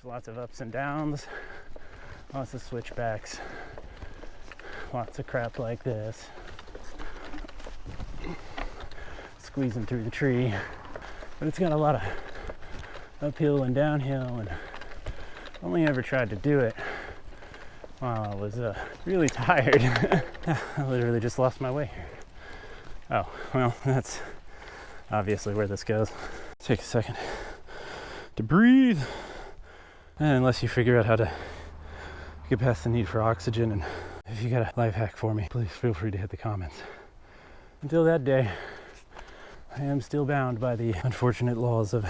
lots of ups and downs, lots of switchbacks, lots of crap like this. Squeezing through the tree. But it's got a lot of uphill and downhill, and only ever tried to do it while I was really tired. I literally just lost my way here. Oh, well, that's obviously where this goes. Take a second to breathe. And unless you figure out how to get past the need for oxygen, and if you got a life hack for me, please feel free to hit the comments. Until that day, I am still bound by the unfortunate laws of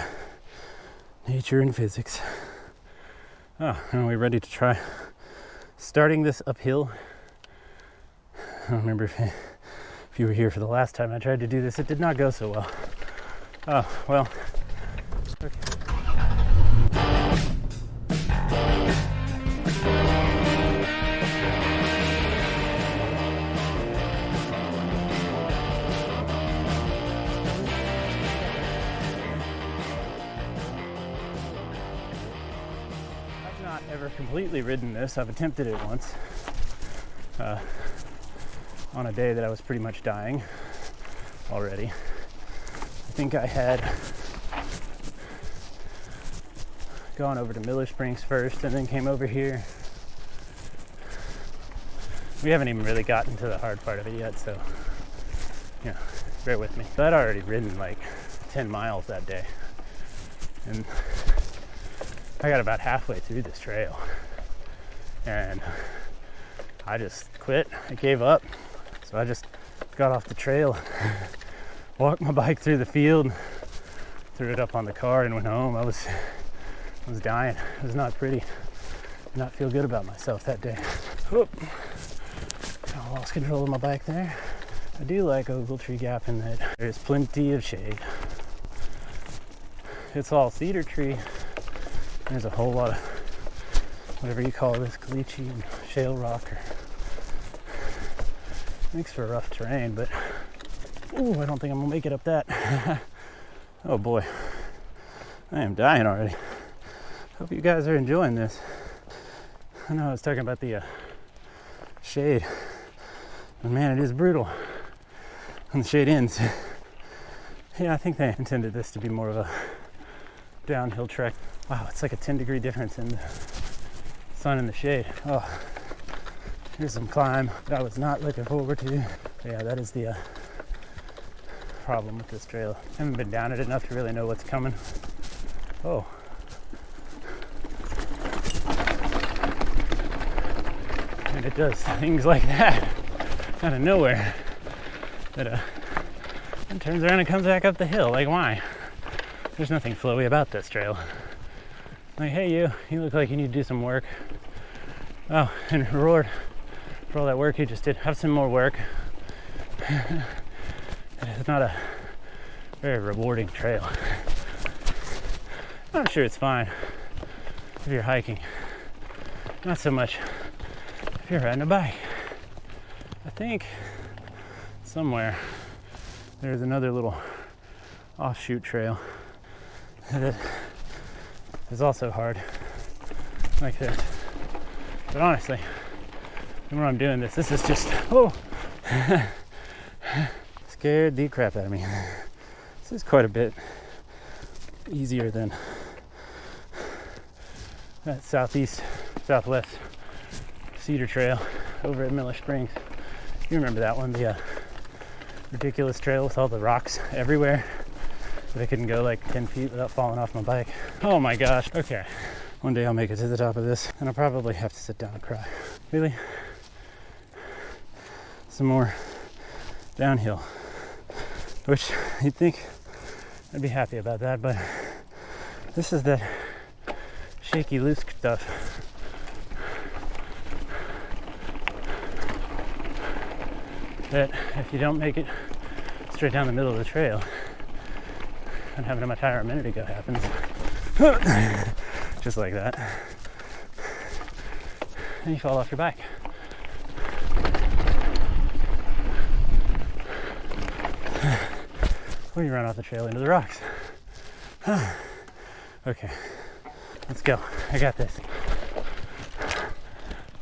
nature and physics. Oh, are we ready to try starting this uphill? I don't remember if you were here for the last time I tried to do this. It did not go so well. Oh, well. Okay. I've not ever completely ridden this. I've attempted it once. On a day that I was pretty much dying already. I think I had gone over to Miller Springs first and then came over here. We haven't even really gotten to the hard part of it yet, so you know, bear with me. But I'd already ridden like 10 miles that day, and I got about halfway through this trail and I just quit. I gave up. So I just got off the trail, walked my bike through the field, threw it up on the car, and went home. I was dying. It was not pretty. Did not feel good about myself that day. Whoop. I lost control of my bike there. I do like Ogletree Gap in that there's plenty of shade. It's all cedar tree. There's a whole lot of whatever you call this, caliche and shale rock, or makes for rough terrain, but ooh, I don't think I'm gonna make it up that. Oh boy, I am dying already. Hope you guys are enjoying this. I know I was talking about the shade, and man, it is brutal when the shade ends. Yeah, I think they intended this to be more of a downhill trek. Wow, it's like a 10-degree difference in the sun and the shade. Oh. Here's some climb that I was not looking forward to. Yeah, that is the problem with this trail. I haven't been down it enough to really know what's coming. Oh. And it does things like that out of nowhere. That it turns around and comes back up the hill. Like, why? There's nothing flowy about this trail. Like, hey, you look like you need to do some work. Oh, and reward for all that work you just did. Have some more work. It's not a very rewarding trail. I'm sure it's fine if you're hiking. Not so much if you're riding a bike. I think somewhere there's another little offshoot trail that is also hard, like this. But honestly, when I'm doing this is just, scared the crap out of me. This is quite a bit easier than that southwest cedar trail over at Miller Springs. You remember that one, the ridiculous trail with all the rocks everywhere, but I couldn't go like 10 feet without falling off my bike. Oh my gosh. Okay, one day I'll make it to the top of this, and I'll probably have to sit down and cry. Really? Some more downhill, which you'd think I'd be happy about that, but this is that shaky loose stuff. That if you don't make it straight down the middle of the trail, and having my tire a minute ago happens, just like that, and you fall off your bike. Or you run off the trail into the rocks. Okay, Let's go. I got this.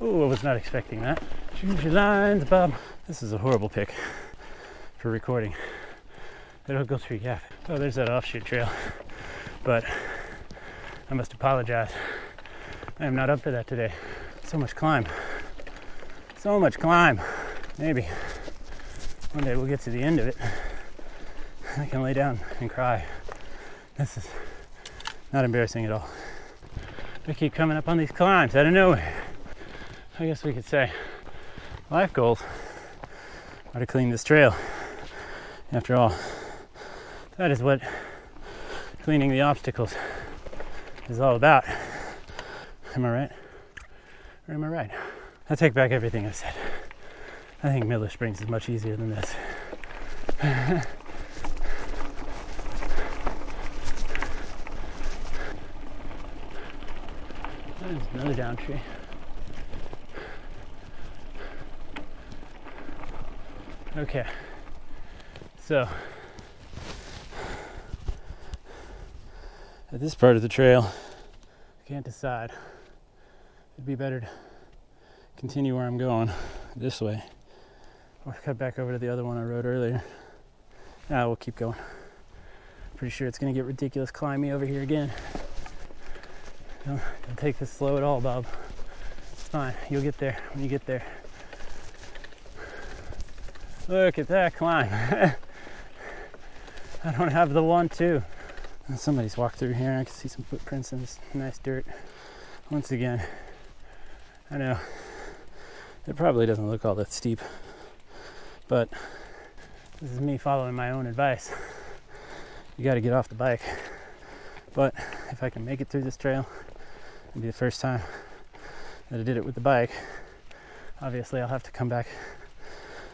Oh, I was not expecting that. Choose your lines, Bob. This is a horrible pick for recording at Ogletree Gap. Oh, there's that offshoot trail. But I must apologize. I am not up for that today. So much climb. So much climb. Maybe one day we'll get to the end of it. I can lay down and cry. This is not embarrassing at all. I keep coming up on these climbs out of nowhere. I guess we could say life goals are to clean this trail. After all, that is what cleaning the obstacles is all about. Am I right? Or am I right? I take back everything I said. I think Miller Springs is much easier than this. There's another down tree. Okay, so at this part of the trail, I can't decide. It'd be better to continue where I'm going this way or cut back over to the other one I rode earlier. We'll keep going. Pretty sure it's going to get ridiculous climby over here again. Don't take this slow at all, Bob. It's fine. You'll get there when you get there. Look at that climb. I don't have the 1-2. Somebody's walked through here. I can see some footprints in this nice dirt. Once again, I know it probably doesn't look all that steep, but this is me following my own advice. You got to get off the bike. But if I can make it through this trail, it'll be the first time that I did it with the bike. Obviously, I'll have to come back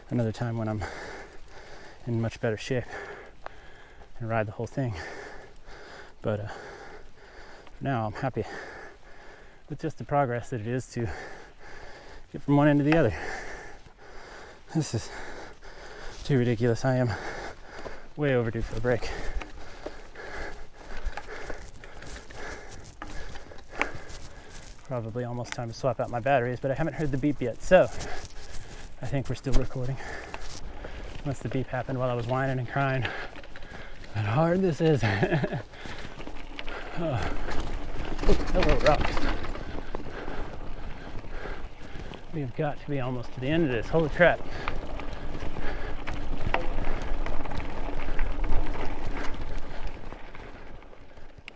another time when I'm in much better shape and ride the whole thing. But for now, I'm happy with just the progress that it is to get from one end to the other. This is too ridiculous. I am way overdue for a break. Probably almost time to swap out my batteries, but I haven't heard the beep yet, so I think we're still recording. Once the beep happened while I was whining and crying, how hard this is. Oh. Hello, rocks. We've got to be almost to the end of this. Holy crap.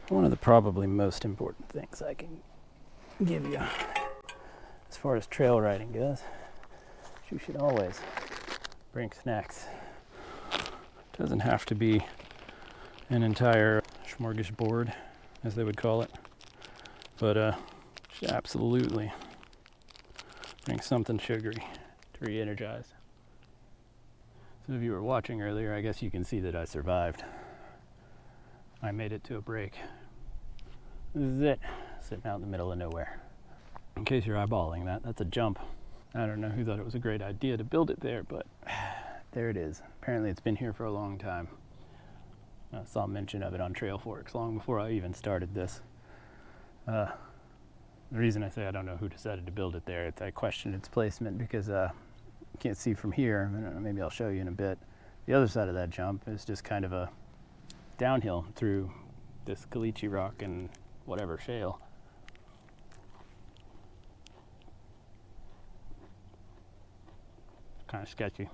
One of the probably most important things I can give you as far as trail riding goes, you should always bring snacks. It doesn't have to be an entire smorgasbord, as they would call it, but should absolutely bring something sugary to re-energize. So if you were watching earlier, I guess you can see that I survived. I made it to a break. This is it, sitting out in the middle of nowhere. In case you're eyeballing that, that's a jump. I don't know who thought it was a great idea to build it there, but there it is. Apparently it's been here for a long time. I saw mention of it on Trail Forks long before I even started this. The reason I say I don't know who decided to build it there, I questioned its placement because you can't see from here. I don't know, maybe I'll show you in a bit. The other side of that jump is just kind of a downhill through this caliche rock and whatever shale. Kind of sketchy.